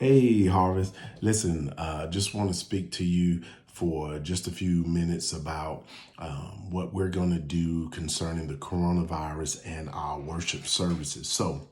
Hey, Harvest. Listen, just want to speak to you for just a few minutes about what we're going to do concerning the coronavirus and our worship services. So,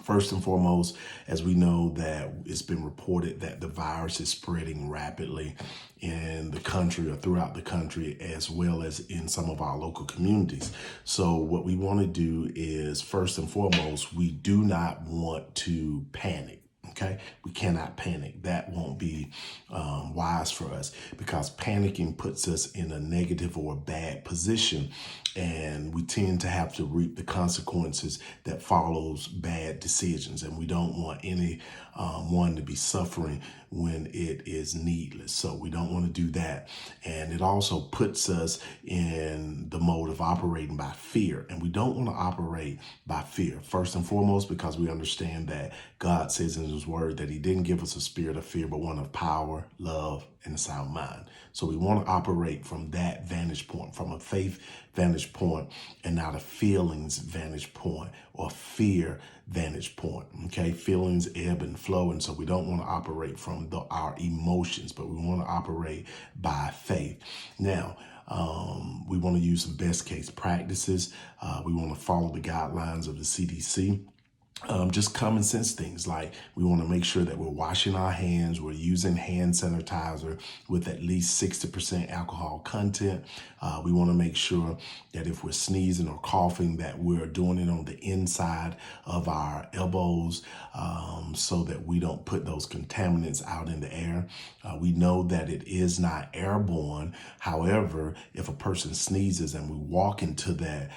first and foremost, as we know that it's been reported that the virus is spreading rapidly in the country or throughout the country, as well as in some of our local communities. So what we want to do is, first and foremost, we do not want to panic. Okay, we cannot panic. That won't be wise for us, because panicking puts us in a negative or a bad position, and we tend to have to reap the consequences that follows bad decisions. And we don't want any one to be suffering when it is needless. So we don't want to do that. And it also puts us in the mode of operating by fear. And we don't want to operate by fear, first and foremost, because we understand that God says in his word that he didn't give us a spirit of fear, but one of power, love, and a sound mind. So we want to operate from that vantage point, from a faith vantage point, and not a feelings vantage point or fear vantage point. Okay, feelings ebb and flow, and so we don't want to operate from our emotions, but we want to operate by faith. Now, we want to use some best case practices. We want to follow the guidelines of the CDC. Just common sense things, like we want to make sure that we're washing our hands, we're using hand sanitizer with at least 60% alcohol content. We want to make sure that if we're sneezing or coughing, that we're doing it on the inside of our elbows, so that we don't put those contaminants out in the air. We know that it is not airborne. However, if a person sneezes and we walk into that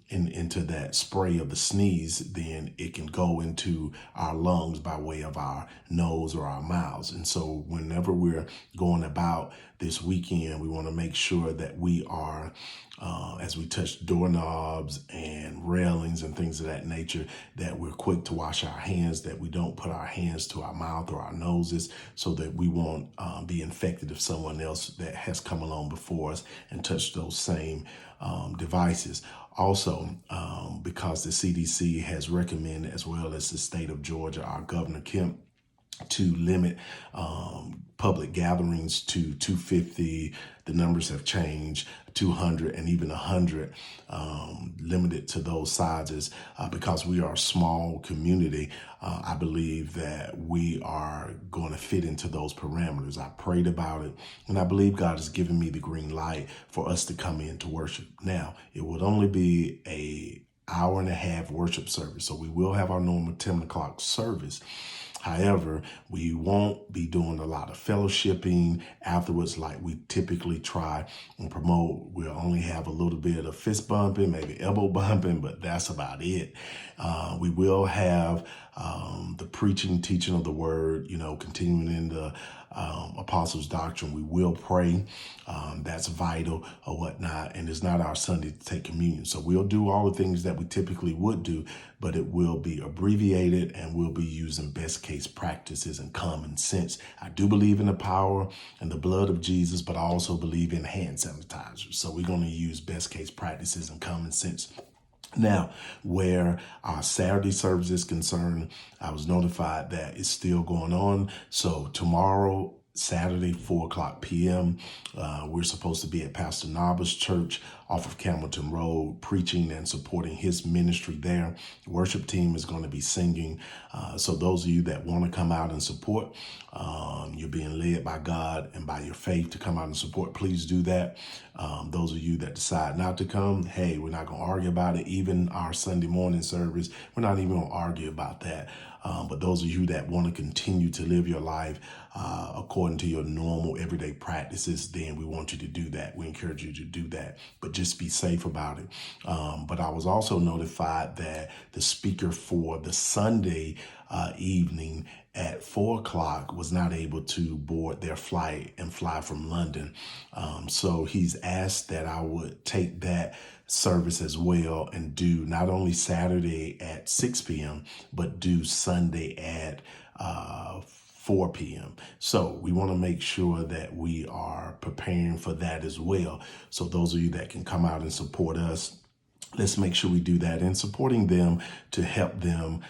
into that spray of the sneeze, then it can go into our lungs by way of our nose or our mouths. And so whenever we're going about this weekend, we want to make sure that we are, as we touch doorknobs and railings and things of that nature, that we're quick to wash our hands, that we don't put our hands to our mouth or our noses, so that we won't be infected if someone else that has come along before us and touched those same devices. Also, because the CDC has recommended, as well as the state of Georgia, our Governor Kemp, to limit public gatherings to 250. The numbers have changed, 200 and even 100, limited to those sizes, because we are a small community. I believe that we are going to fit into those parameters. I prayed about it, and I believe God has given me the green light for us to come in to worship. Now, it would only be a hour and a half worship service, so we will have our normal 10 o'clock service. However, we won't be doing a lot of fellowshipping afterwards like we typically try and promote. We'll only have a little bit of fist bumping, maybe elbow bumping, but that's about it. We will have the preaching, teaching of the word, continuing in the apostles' doctrine. We will pray. That's vital or whatnot. And it's not our Sunday to take communion. So we'll do all the things that we typically would do, but it will be abbreviated, and we'll be using best case practices and common sense. I do believe in the power and the blood of Jesus, but I also believe in hand sanitizer. So we're going to use best case practices and common sense. Now, where our Saturday service is concerned, I was notified that it's still going on. So tomorrow, Saturday, 4:00 p.m., we're supposed to be at Pastor Naba's church off of Campbellton Road, preaching and supporting his ministry there. The worship team is going to be singing. So those of you that want to come out and support, you're being led by God and by your faith to come out and support, please do that. Those of you that decide not to come, hey, we're not going to argue about it. Even our Sunday morning service, we're not even going to argue about that. But those of you that want to continue to live your life according to your normal everyday practices, then we want you to do that. We encourage you to do that, but just be safe about it. But I was also notified that the speaker for the Sunday evening at 4:00 was not able to board their flight and fly from London. So he's asked that I would take that service as well and do not only Saturday at 6 p.m., but do Sunday at 4 p.m. So we want to make sure that we are preparing for that as well. So those of you that can come out and support us, let's make sure we do that, and supporting them to help them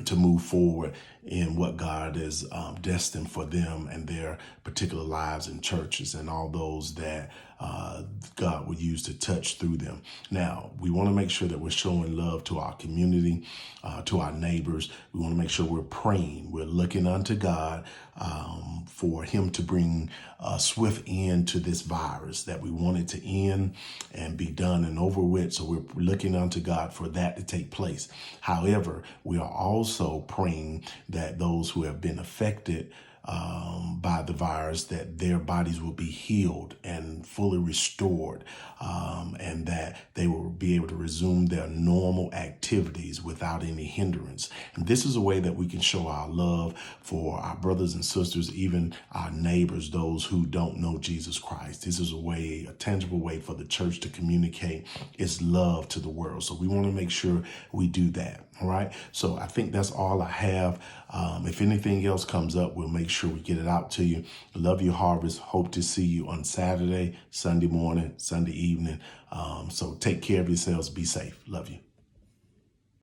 to move forward in what God is destined for them and their particular lives and churches and all those that God would use to touch through them. Now, we want to make sure that we're showing love to our community, to our neighbors. We want to make sure we're praying. We're looking unto God for him to bring a swift end to this virus, that we want it to end and be done and over with. So we're looking unto God for that to take place. However, we are also praying that those who have been affected by the virus, that their bodies will be healed and fully restored, and that they will be able to resume their normal activities without any hindrance. And this is a way that we can show our love for our brothers and sisters, even our neighbors, those who don't know Jesus Christ. This is a tangible way for the church to communicate its love to the world. So we want to make sure we do that. All right. So I think that's all I have. If anything else comes up, we'll make sure we get it out to you. Love you, Harvest. Hope to see you on Saturday, Sunday morning, Sunday evening. So take care of yourselves. Be safe. Love you.